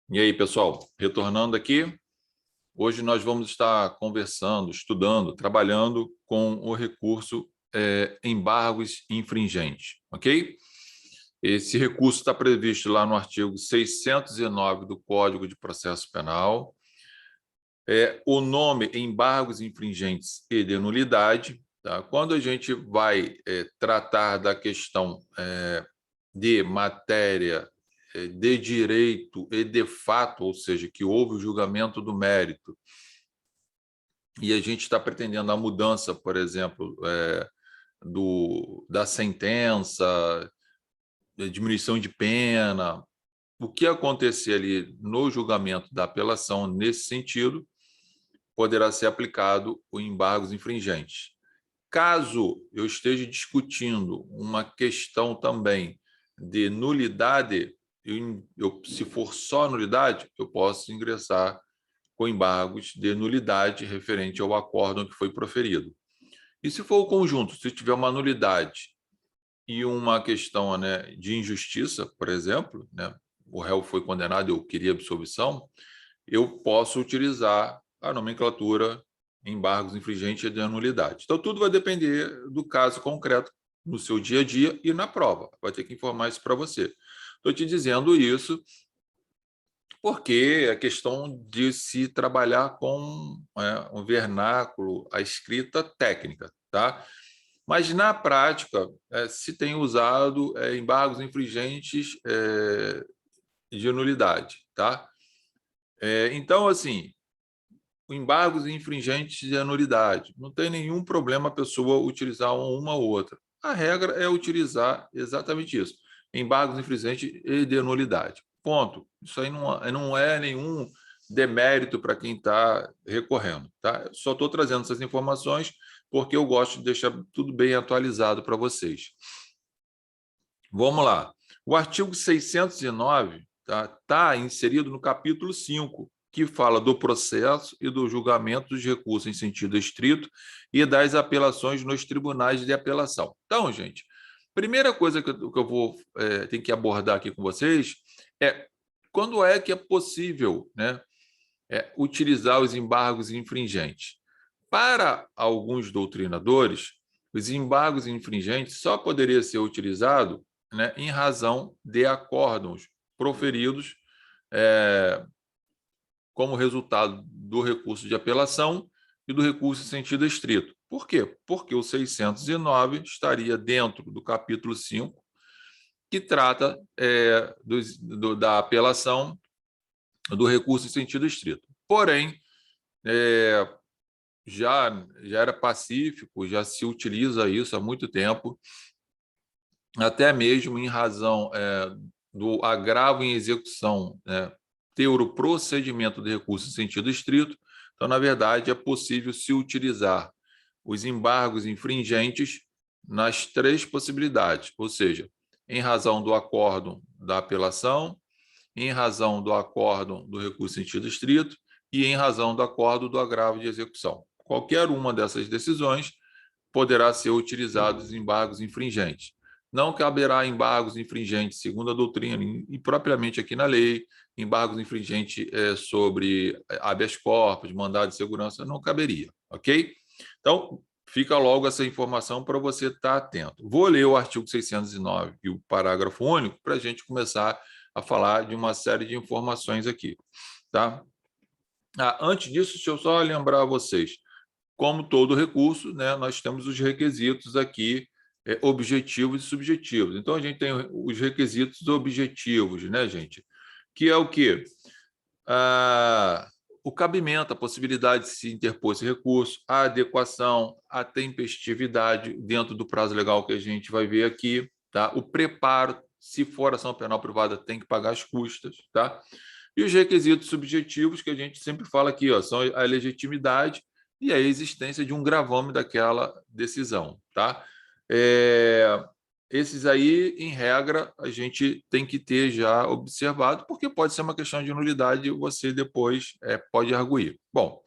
E aí, pessoal, retornando aqui, hoje nós vamos estar conversando, estudando, trabalhando com o recurso embargos infringentes, ok? Esse recurso está previsto lá no artigo 609 do Código de Processo Penal. O nome embargos infringentes e de nulidade. Tá? Quando a gente vai tratar da questão de matéria de direito e de fato, ou seja, que houve o julgamento do mérito, e a gente está pretendendo a mudança, por exemplo, da sentença, da diminuição de pena, o que acontecer ali no julgamento da apelação nesse sentido, poderá ser aplicado o embargos infringentes. Caso eu esteja discutindo uma questão também de nulidade, se for só nulidade, eu posso ingressar com embargos de nulidade referente ao acórdão que foi proferido. E se for o conjunto, se tiver uma nulidade e uma questão, né, de injustiça, por exemplo, né, o réu foi condenado, eu queria absolvição, eu posso utilizar a nomenclatura embargos infringentes e de nulidade. Então, tudo vai depender do caso concreto no seu dia a dia e na prova. Vai ter que informar isso para você. Estou te dizendo isso porque é questão de se trabalhar com um vernáculo, a escrita técnica, tá? Mas, na prática, se tem usado embargos infringentes de nulidade, tá? Então, assim, embargos infringentes de nulidade. Não tem nenhum problema a pessoa utilizar uma ou outra. A regra é utilizar exatamente isso. Embargos infringentes e de nulidade. Ponto. Isso aí não é nenhum demérito para quem está recorrendo. Tá? Só estou trazendo essas informações porque eu gosto de deixar tudo bem atualizado para vocês. Vamos lá. O artigo 609 tá inserido no capítulo 5, que fala do processo e do julgamento dos recursos em sentido estrito e das apelações nos tribunais de apelação. Então, gente, primeira coisa que eu vou ter que abordar aqui com vocês é quando é que é possível, né, utilizar os embargos infringentes. Para alguns doutrinadores, os embargos infringentes só poderia ser utilizado, né, em razão de acórdãos proferidos como resultado do recurso de apelação e do recurso em sentido estrito. Por quê? Porque o 609 estaria dentro do capítulo 5, que trata da apelação do recurso em sentido estrito. Porém, já era pacífico, já se utiliza isso há muito tempo, até mesmo em razão do agravo em execução, né, ter o procedimento de recurso em sentido estrito. Então, na verdade, é possível se utilizar os embargos infringentes nas três possibilidades, ou seja, em razão do acórdão da apelação, em razão do acórdão do recurso em sentido estrito e em razão do acórdão do agravo de execução. Qualquer uma dessas decisões poderá ser utilizado os embargos infringentes. Não caberá embargos infringentes, segundo a doutrina e propriamente aqui na lei, embargos infringentes sobre habeas corpus, mandado de segurança, não caberia, ok? Então, fica logo essa informação para você estar atento. Vou ler o artigo 609 e o parágrafo único para a gente começar a falar de uma série de informações aqui, tá? Antes disso, deixa eu só lembrar a vocês, como todo recurso, né, nós temos os requisitos aqui, objetivos e subjetivos. Então, a gente tem os requisitos objetivos, né, gente? Que é o quê? O cabimento, a possibilidade de se interpor esse recurso, a adequação, a tempestividade dentro do prazo legal que a gente vai ver aqui, tá? O preparo, se for ação penal privada, tem que pagar as custas, tá? E os requisitos subjetivos que a gente sempre fala aqui, ó, são a legitimidade e a existência de um gravame daquela decisão, tá? Esses aí, em regra, a gente tem que ter já observado, porque pode ser uma questão de nulidade e você depois pode arguir. Bom,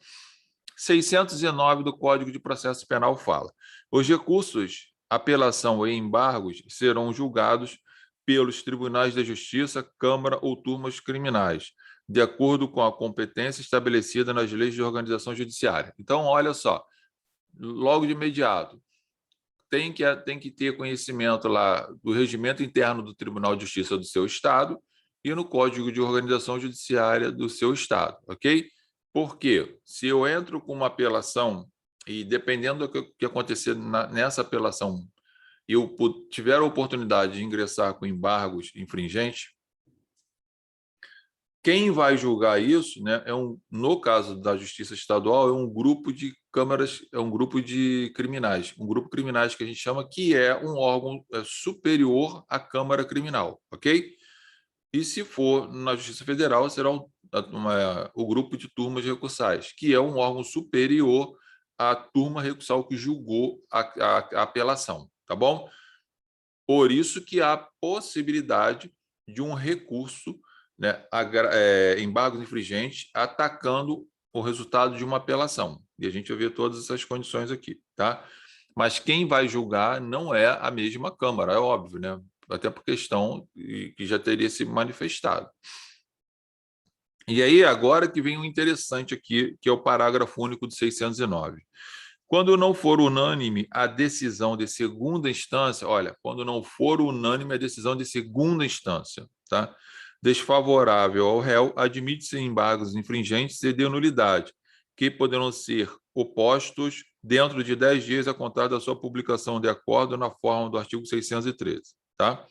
609 do Código de Processo Penal fala: os recursos, apelação e embargos serão julgados pelos tribunais da Justiça, Câmara ou turmas criminais, de acordo com a competência estabelecida nas leis de organização judiciária. Então, olha só, logo de imediato, tem que ter conhecimento lá do regimento interno do Tribunal de Justiça do seu estado e no Código de Organização Judiciária do seu estado, ok? Porque se eu entro com uma apelação e dependendo do que acontecer nessa apelação, eu tiver a oportunidade de ingressar com embargos infringentes, quem vai julgar isso, né, no caso da Justiça Estadual, é um grupo de câmaras, é um grupo de criminais, um grupo criminais que a gente chama que é um órgão superior à Câmara Criminal, ok? E se for na Justiça Federal, será o grupo de turmas recursais, que é um órgão superior à turma recursal que julgou a apelação, tá bom? Por isso que há possibilidade de um recurso, né, embargos infringentes, atacando o resultado de uma apelação. E a gente vai ver todas essas condições aqui, tá? Mas quem vai julgar não é a mesma Câmara, é óbvio, né? Até por questão que já teria se manifestado. E aí, agora que vem o interessante aqui, que é o parágrafo único de 609. Quando não for unânime a decisão de segunda instância, olha, quando não for unânime a decisão de segunda instância, tá? Desfavorável ao réu, admite-se embargos infringentes e de nulidade, que poderão ser opostos dentro de 10 dias a contar da sua publicação de acordo na forma do artigo 613, tá?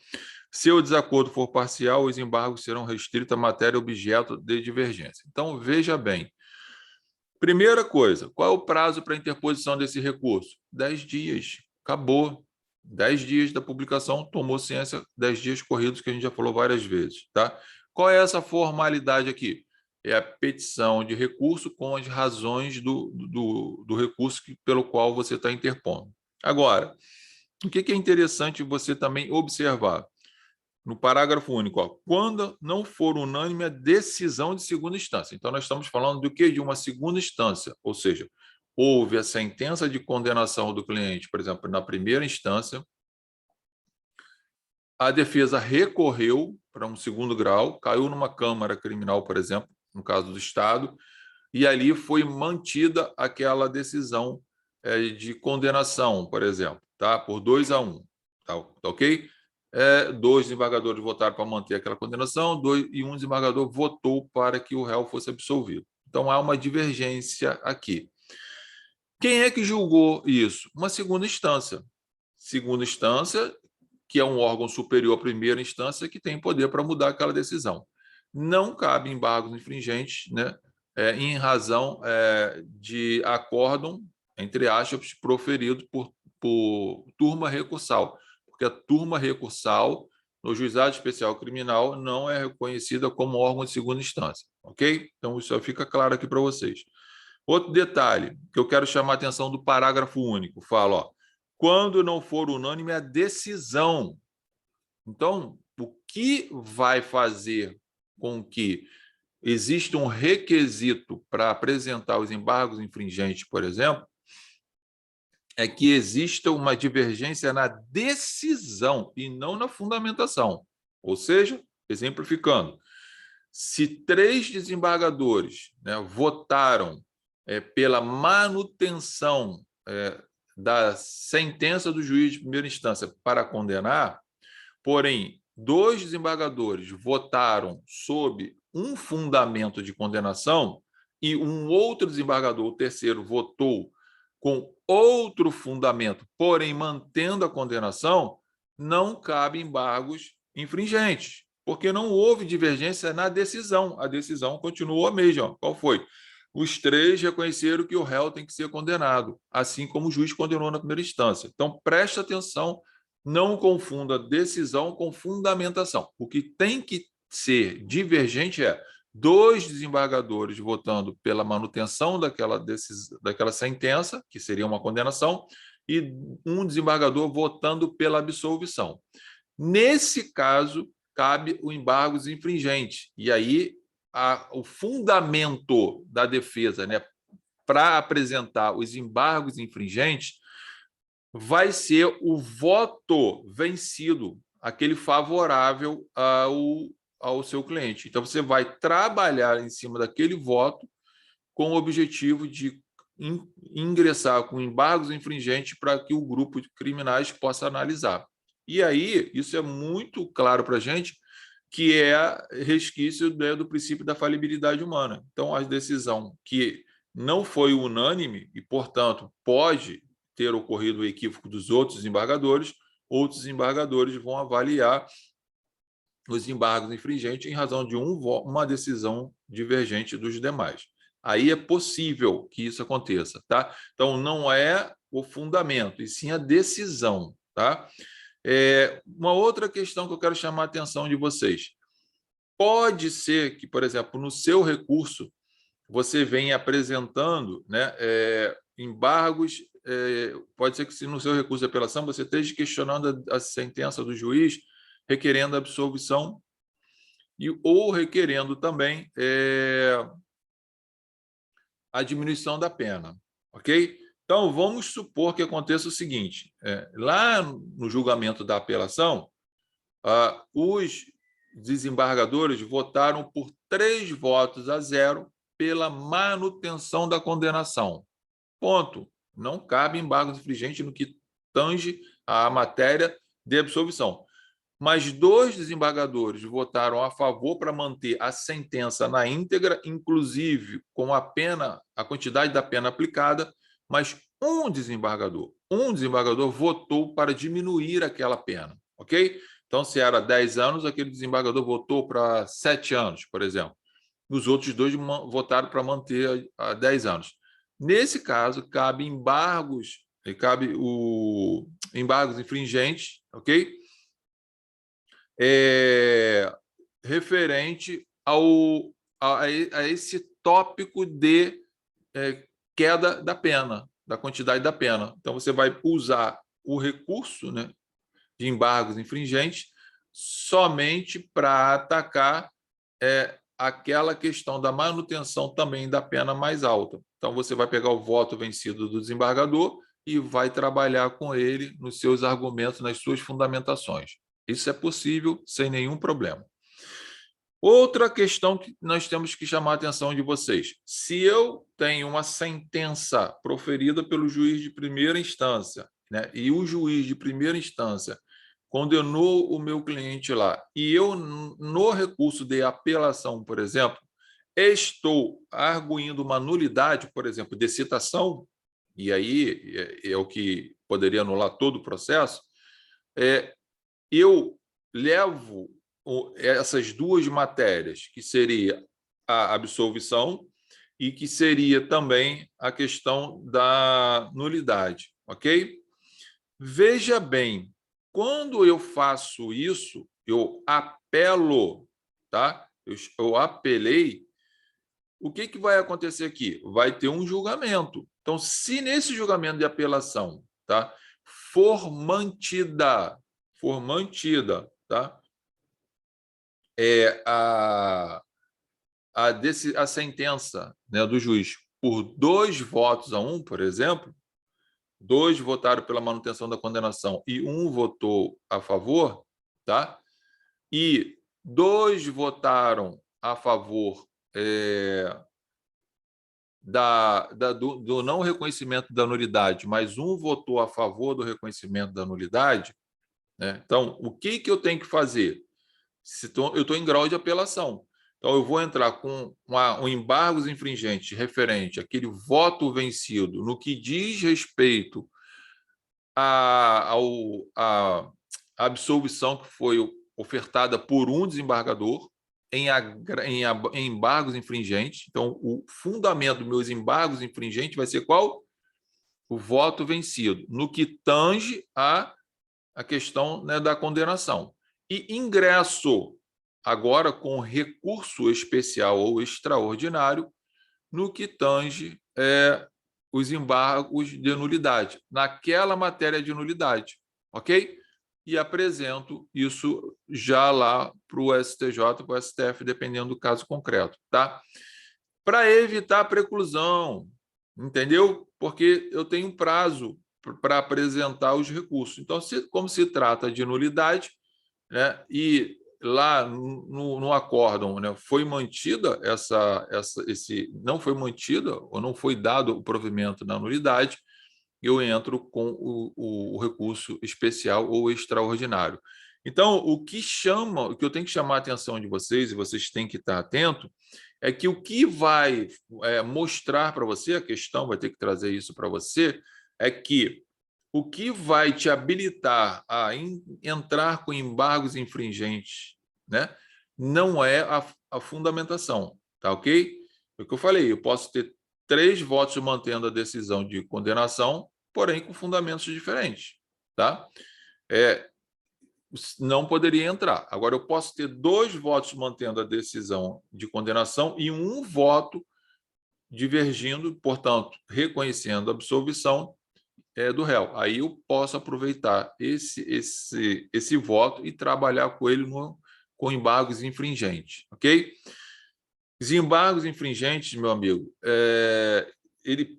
Se o desacordo for parcial, os embargos serão restritos à matéria objeto de divergência. Então, veja bem, primeira coisa, qual é o prazo para interposição desse recurso? 10 dias. Acabou. 10 dias da publicação, tomou ciência, 10 dias corridos, que a gente já falou várias vezes. Tá? Qual é essa formalidade aqui? É a petição de recurso com as razões do recurso pelo qual você está interpondo. Agora, o que é interessante você também observar? No parágrafo único, ó, quando não for unânime a decisão de segunda instância. Então, nós estamos falando do quê? De uma segunda instância, ou seja, houve a sentença de condenação do cliente, por exemplo, na primeira instância, a defesa recorreu para um segundo grau, caiu numa câmara criminal, por exemplo, no caso do Estado, e ali foi mantida aquela decisão de condenação, por exemplo, tá? Por 2-1, tá ok? 2 desembargadores votaram para manter aquela condenação, e um desembargador votou para que o réu fosse absolvido. Então, há uma divergência aqui. Quem é que julgou isso? Uma segunda instância. Segunda instância, que é um órgão superior à primeira instância, que tem poder para mudar aquela decisão. Não cabe embargos infringentes, né, em razão de acórdão, entre aspas, proferido por turma recursal, porque a turma recursal no Juizado Especial Criminal não é reconhecida como órgão de segunda instância, ok? Então, isso fica claro aqui para vocês. Outro detalhe que eu quero chamar a atenção do parágrafo único, fala, ó, quando não for unânime a decisão. Então, o que vai fazer com que exista um requisito para apresentar os embargos infringentes, por exemplo, é que exista uma divergência na decisão e não na fundamentação. Ou seja, exemplificando, se 3 desembargadores, né, votaram pela manutenção da sentença do juiz de primeira instância para condenar, porém, 2 desembargadores votaram sob um fundamento de condenação e um outro desembargador, o terceiro, votou com outro fundamento, porém mantendo a condenação, não cabe embargos infringentes, porque não houve divergência na decisão. A decisão continuou a mesma. Qual foi? Os 3 reconheceram que o réu tem que ser condenado, assim como o juiz condenou na primeira instância. Então, preste atenção, não confunda decisão com fundamentação. O que tem que ser divergente é 2 desembargadores votando pela manutenção daquela sentença, que seria uma condenação, e um desembargador votando pela absolvição. Nesse caso, cabe o embargos infringente. E aí, o fundamento da defesa, né, para apresentar os embargos infringentes vai ser o voto vencido, aquele favorável ao seu cliente. Então, você vai trabalhar em cima daquele voto com o objetivo de ingressar com embargos infringentes para que o grupo de criminais possa analisar. E aí, isso é muito claro para a gente, que é resquício, né, do princípio da falibilidade humana. Então, a decisão que não foi unânime e, portanto, pode ter ocorrido o equívoco dos outros embargadores vão avaliar os embargos infringentes em razão de uma decisão divergente dos demais. Aí é possível que isso aconteça, tá? Então, não é o fundamento, e sim a decisão, tá? Uma outra questão que eu quero chamar a atenção de vocês. Pode ser que, por exemplo, no seu recurso, você venha apresentando, né, embargos, pode ser que se no seu recurso de apelação você esteja questionando a sentença do juiz, requerendo absolvição ou requerendo também a diminuição da pena, ok? Então, vamos supor que aconteça o seguinte, lá no julgamento da apelação, os desembargadores votaram por 3 votos a 0 pela manutenção da condenação. Ponto. Não cabe embargo infringente no que tange à matéria de absolvição. Mas 2 desembargadores votaram a favor para manter a sentença na íntegra, inclusive com a quantidade da pena aplicada, mas um desembargador votou para diminuir aquela pena, ok? Então, se era 10 anos, aquele desembargador votou para 7 anos, por exemplo. Os outros 2 votaram para manter a 10 anos. Nesse caso, cabe embargos infringentes, ok? Referente a esse tópico de queda da pena, da quantidade da pena. Então, você vai usar o recurso, né, de embargos infringentes somente para atacar aquela questão da manutenção também da pena mais alta. Então, você vai pegar o voto vencido do desembargador e vai trabalhar com ele nos seus argumentos, nas suas fundamentações. Isso é possível sem nenhum problema. Outra questão que nós temos que chamar a atenção de vocês. Se eu tenho uma sentença proferida pelo juiz de primeira instância, né, e o juiz de primeira instância condenou o meu cliente lá, e eu, no recurso de apelação, por exemplo, estou arguindo uma nulidade, por exemplo, de citação, e aí é o que poderia anular todo o processo, eu levo essas 2 matérias, que seria a absolvição e que seria também a questão da nulidade, ok? Veja bem, quando eu faço isso, eu apelo, tá? Eu apelei, o que vai acontecer aqui? Vai ter um julgamento. Então, se nesse julgamento de apelação, tá, for mantida, tá, a sentença, né, do juiz por 2 votos a 1, por exemplo, 2 votaram pela manutenção da condenação e 1 votou a favor, tá? E 2 votaram a favor do não reconhecimento da nulidade, mas 1 votou a favor do reconhecimento da nulidade, né? Então, o que eu tenho que fazer? Eu estou em grau de apelação. Então, eu vou entrar com um embargos infringente referente àquele voto vencido no que diz respeito à absolvição que foi ofertada por um desembargador em embargos infringentes. Então, o fundamento dos meus embargos infringentes vai ser qual? O voto vencido, no que tange a questão, né, da condenação. E ingresso agora com recurso especial ou extraordinário no que tange os embargos de nulidade, naquela matéria de nulidade, ok? E apresento isso já lá para o STJ, para o STF, dependendo do caso concreto, tá? Para evitar a preclusão, entendeu? Porque eu tenho um prazo para apresentar os recursos. Então, como se trata de nulidade, né, e lá no acórdão, né, foi mantida não foi mantida ou não foi dado o provimento na nulidade, eu entro com o recurso especial ou extraordinário. Então, o que eu tenho que chamar a atenção de vocês, e vocês têm que estar atento, é que o que vai mostrar para você, a questão vai ter que trazer isso para você, é que o que vai te habilitar a entrar com embargos infringentes, né, não é a fundamentação, tá ok? É o que eu falei, eu posso ter 3 votos mantendo a decisão de condenação, porém com fundamentos diferentes, tá? Não poderia entrar. Agora, eu posso ter 2 votos mantendo a decisão de condenação e um voto divergindo, portanto, reconhecendo a absolvição do réu. Aí eu posso aproveitar esse voto e trabalhar com ele com embargos infringentes, ok? Os embargos infringentes, meu amigo, ele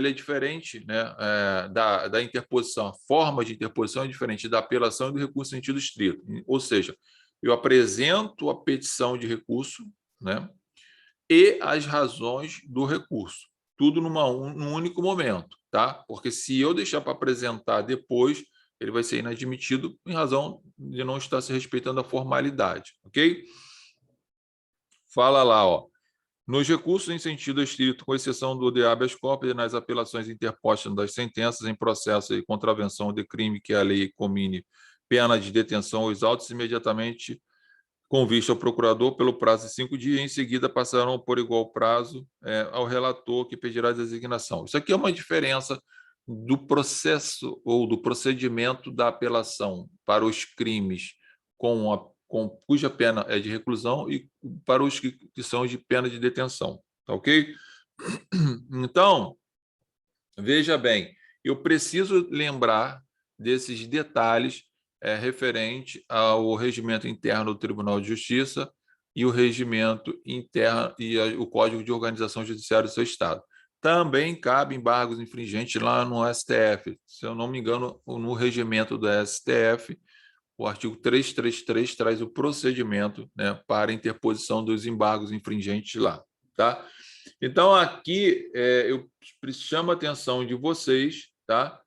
é diferente, né, da interposição. A forma de interposição é diferente da apelação e do recurso em sentido estrito. Ou seja, eu apresento a petição de recurso, né, e as razões do recurso, tudo num único momento, tá? Porque se eu deixar para apresentar depois, ele vai ser inadmitido em razão de não estar se respeitando a formalidade, ok? Fala lá, ó. Nos recursos em sentido estrito, com exceção do de habeas corpus e nas apelações interpostas das sentenças em processo de contravenção de crime que a lei comine pena de detenção aos autos, imediatamente com vista ao procurador pelo prazo de 5 dias, em seguida passarão por igual prazo ao relator que pedirá a designação. Isso aqui é uma diferença do processo ou do procedimento da apelação para os crimes cuja pena é de reclusão e para os que são de pena de detenção, tá ok? Então, veja bem, eu preciso lembrar desses detalhes referente ao regimento interno do Tribunal de Justiça e o regimento interno e o Código de Organização Judiciária do seu Estado. Também cabe embargos infringentes lá no STF. Se eu não me engano, no regimento do STF, o artigo 333 traz o procedimento, né, para interposição dos embargos infringentes lá, tá? Então, aqui eu chamo a atenção de vocês, tá?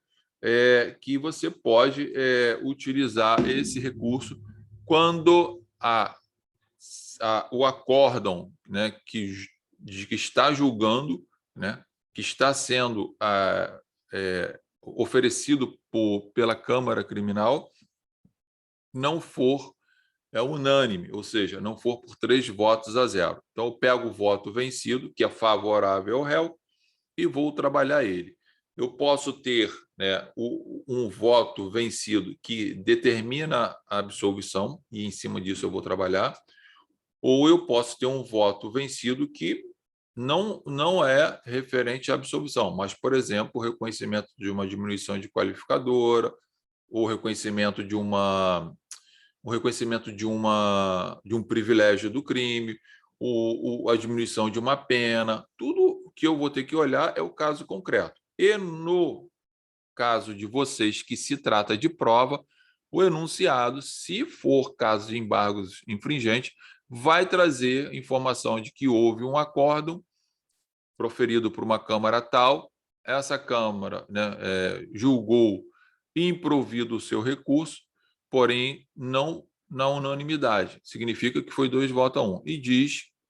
Que você pode utilizar esse recurso quando o acórdão, né, que está julgando, né, que está sendo oferecido pela Câmara Criminal, não for unânime, ou seja, não for por 3 votos a 0. Então, eu pego o voto vencido, que é favorável ao réu, e vou trabalhar ele. Eu posso ter, né, um voto vencido que determina a absolvição, e em cima disso eu vou trabalhar, ou eu posso ter um voto vencido que não é referente à absolvição, mas, por exemplo, o reconhecimento de uma diminuição de qualificadora, ou reconhecimento de um privilégio do crime, a diminuição de uma pena, tudo que eu vou ter que olhar é o caso concreto. E no caso de vocês, que se trata de prova, o enunciado, se for caso de embargos infringentes, vai trazer informação de que houve um acórdão proferido por uma Câmara tal, essa Câmara, né, julgou improvido o seu recurso, porém não na unanimidade. Significa que foi 2 votos a 1.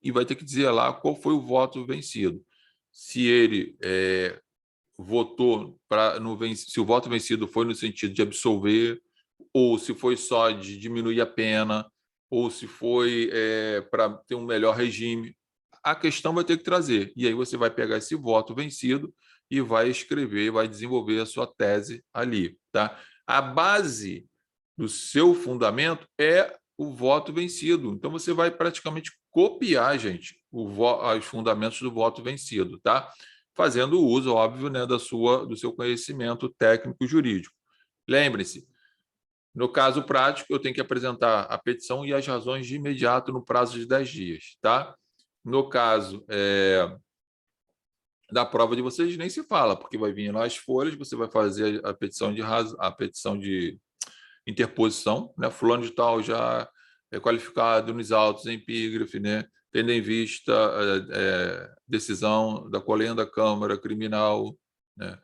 E vai ter que dizer lá qual foi o voto vencido. Se ele votou se o voto vencido foi no sentido de absolver, ou se foi só de diminuir a pena, ou se foi para ter um melhor regime. A questão vai ter que trazer. E aí você vai pegar esse voto vencido e vai escrever, vai desenvolver a sua tese ali, tá? A base do seu fundamento é o voto vencido. Então, você vai praticamente copiar, gente, os fundamentos do voto vencido, tá? Fazendo uso, óbvio, né, do seu conhecimento técnico jurídico. Lembre-se, no caso prático, eu tenho que apresentar a petição e as razões de imediato no prazo de 10 dias, tá? No caso da prova de vocês, nem se fala, porque vai vir lá as folhas, você vai fazer a petição de interposição, né? Fulano de tal já qualificado nos autos em epígrafe, né? Tendo em vista a decisão da Colenda Câmara Criminal, né?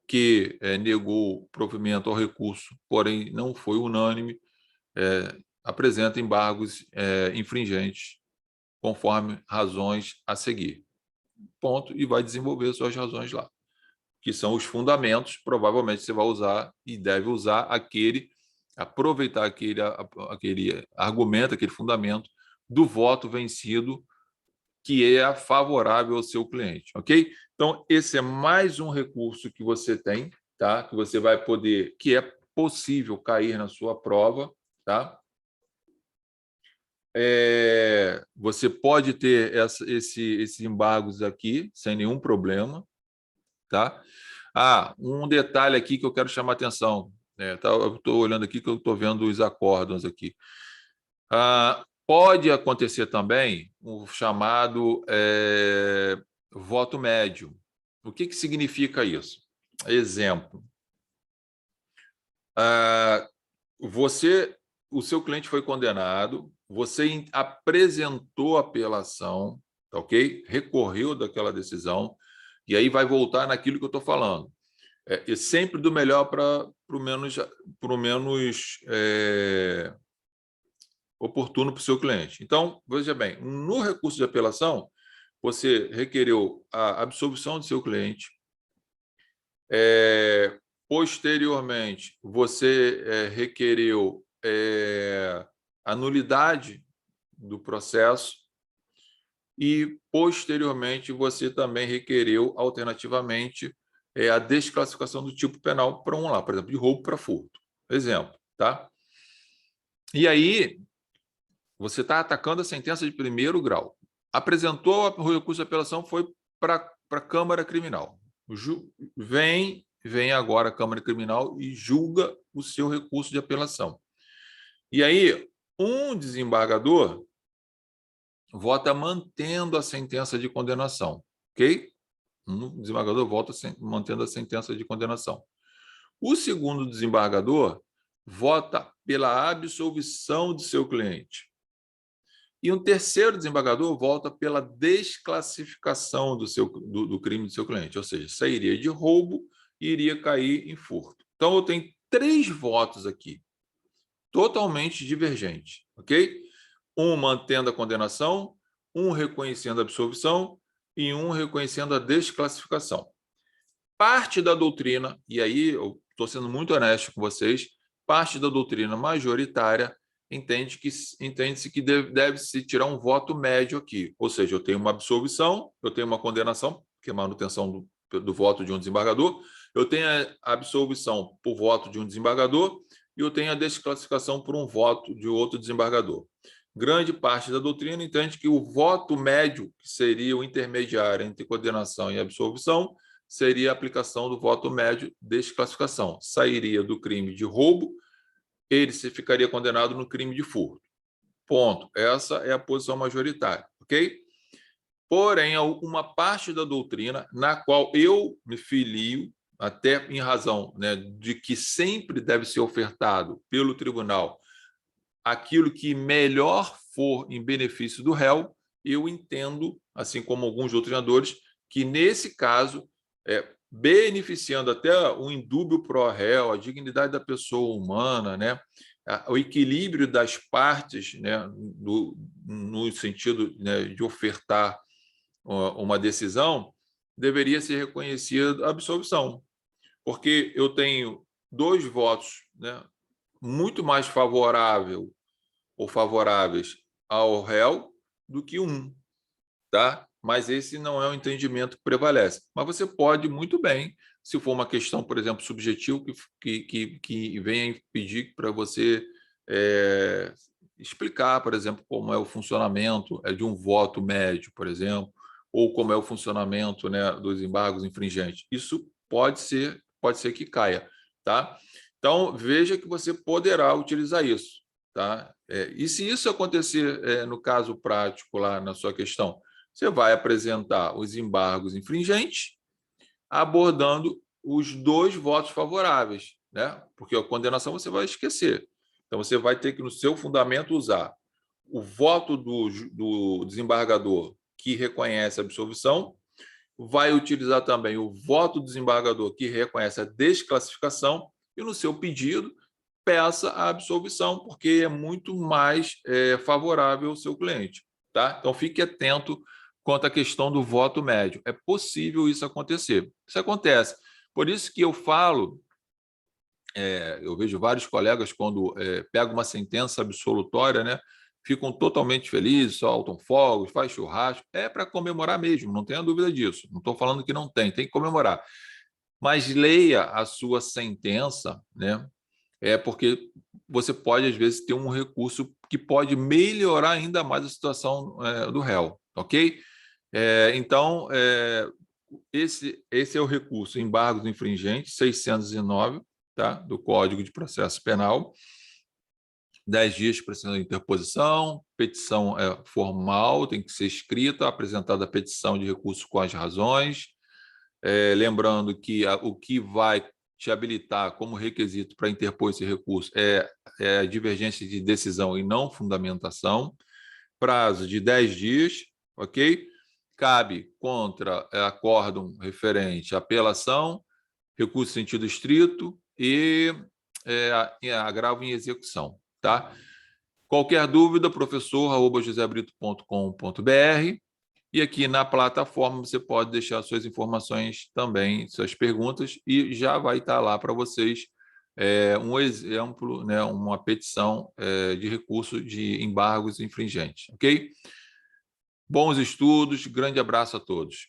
Que negou provimento ao recurso, porém não foi unânime, apresenta embargos infringentes, conforme razões a seguir. Ponto, e vai desenvolver suas razões lá, que são os fundamentos. Provavelmente você vai usar e deve usar aproveitar aquele argumento, aquele fundamento do voto vencido, que é favorável ao seu cliente, ok? Então, esse é mais um recurso que você tem, tá? Que você vai poder, que é possível cair na sua prova, tá? Você pode ter esses embargos aqui sem nenhum problema, tá? Um detalhe aqui que eu quero chamar a atenção, né? Tá? Eu estou olhando aqui que eu estou vendo os acórdãos aqui. Pode acontecer também o chamado voto médio. O que significa isso? Exemplo. O seu cliente foi condenado, você apresentou apelação, tá ok? Recorreu daquela decisão, e aí vai voltar naquilo que eu estou falando. E sempre do melhor para o menos oportuno para o seu cliente. Então, veja bem, no recurso de apelação, você requereu a absolvição do seu cliente. Posteriormente, você requereu a nulidade do processo e, posteriormente, você também requereu, alternativamente, a desclassificação do tipo penal para lá, por exemplo, de roubo para furto. Exemplo, tá? E aí, você está atacando a sentença de primeiro grau. Apresentou o recurso de apelação, foi para a Câmara Criminal. Vem agora a Câmara Criminal e julga o seu recurso de apelação. E aí, um desembargador vota mantendo a sentença de condenação, ok? Um desembargador vota mantendo a sentença de condenação. O segundo desembargador vota pela absolvição de seu cliente. E um terceiro desembargador volta pela desclassificação do crime do seu cliente, ou seja, sairia de roubo e iria cair em furto. Então, eu tenho 3 votos aqui, totalmente divergentes, ok? Um mantendo a condenação, um reconhecendo a absolvição e um reconhecendo a desclassificação. Parte da doutrina, e aí eu estou sendo muito honesto com vocês, parte da doutrina majoritária entende-se que deve-se tirar um voto médio aqui, ou seja, eu tenho uma absolvição, eu tenho uma condenação, que é a manutenção do voto de um desembargador, eu tenho a absolvição por voto de um desembargador e eu tenho a desclassificação por um voto de outro desembargador. Grande parte da doutrina entende que o voto médio, que seria o intermediário entre condenação e absolvição, seria a aplicação do voto médio desclassificação. Sairia do crime de roubo, ele ficaria condenado no crime de furto. Ponto. Essa é a posição majoritária, ok? Porém, há uma parte da doutrina na qual eu me filio, até em razão, né, de que sempre deve ser ofertado pelo tribunal aquilo que melhor for em benefício do réu, eu entendo, assim como alguns doutrinadores, que nesse caso, beneficiando até o indúbio pro réu, a dignidade da pessoa humana, né, o equilíbrio das partes, né, no sentido, né, de ofertar uma decisão, deveria ser reconhecida a absolvição, porque eu tenho 2 votos, né, muito mais favoráveis ao réu do que um, tá? Mas esse não é o entendimento que prevalece. Mas você pode muito bem, se for uma questão, por exemplo, subjetiva, que venha pedir para você explicar, por exemplo, como é o funcionamento de um voto médio, por exemplo, ou como é o funcionamento, né, dos embargos infringentes. Isso pode ser que caia, tá? Então, veja que você poderá utilizar isso, tá? E se isso acontecer no caso prático lá na sua questão, você vai apresentar os embargos infringentes, abordando os 2 votos favoráveis, né? Porque a condenação você vai esquecer. Então, você vai ter que, no seu fundamento, usar o voto do desembargador que reconhece a absolvição, vai utilizar também o voto do desembargador que reconhece a desclassificação e, no seu pedido, peça a absolvição, porque é muito mais favorável ao seu cliente. Tá? Então, fique atento quanto à questão do voto médio. É possível isso acontecer. Isso acontece. Por isso que eu falo, eu vejo vários colegas, quando pegam uma sentença absolutória, né, ficam totalmente felizes, soltam fogos, faz churrasco. É para comemorar mesmo, não tenha dúvida disso. Não estou falando que não tem que comemorar. Mas leia a sua sentença, né? Porque você pode, às vezes, ter um recurso que pode melhorar ainda mais a situação do réu, ok? Então, esse é o recurso, embargos infringentes, 609, tá? Do Código de Processo Penal. 10 dias para a interposição, petição formal, tem que ser escrita, apresentada a petição de recurso com as razões. Lembrando que o que vai te habilitar como requisito para interpor esse recurso é a divergência de decisão e não fundamentação. Prazo de 10 dias, ok? Cabe contra acórdão referente à apelação, recurso em sentido estrito e agravo em execução, tá? Qualquer dúvida, professor@josebrito.com.br, e aqui na plataforma você pode deixar suas informações também, suas perguntas, e já vai estar lá para vocês um exemplo, né, uma petição de recurso de embargos infringentes, ok? Bons estudos, grande abraço a todos.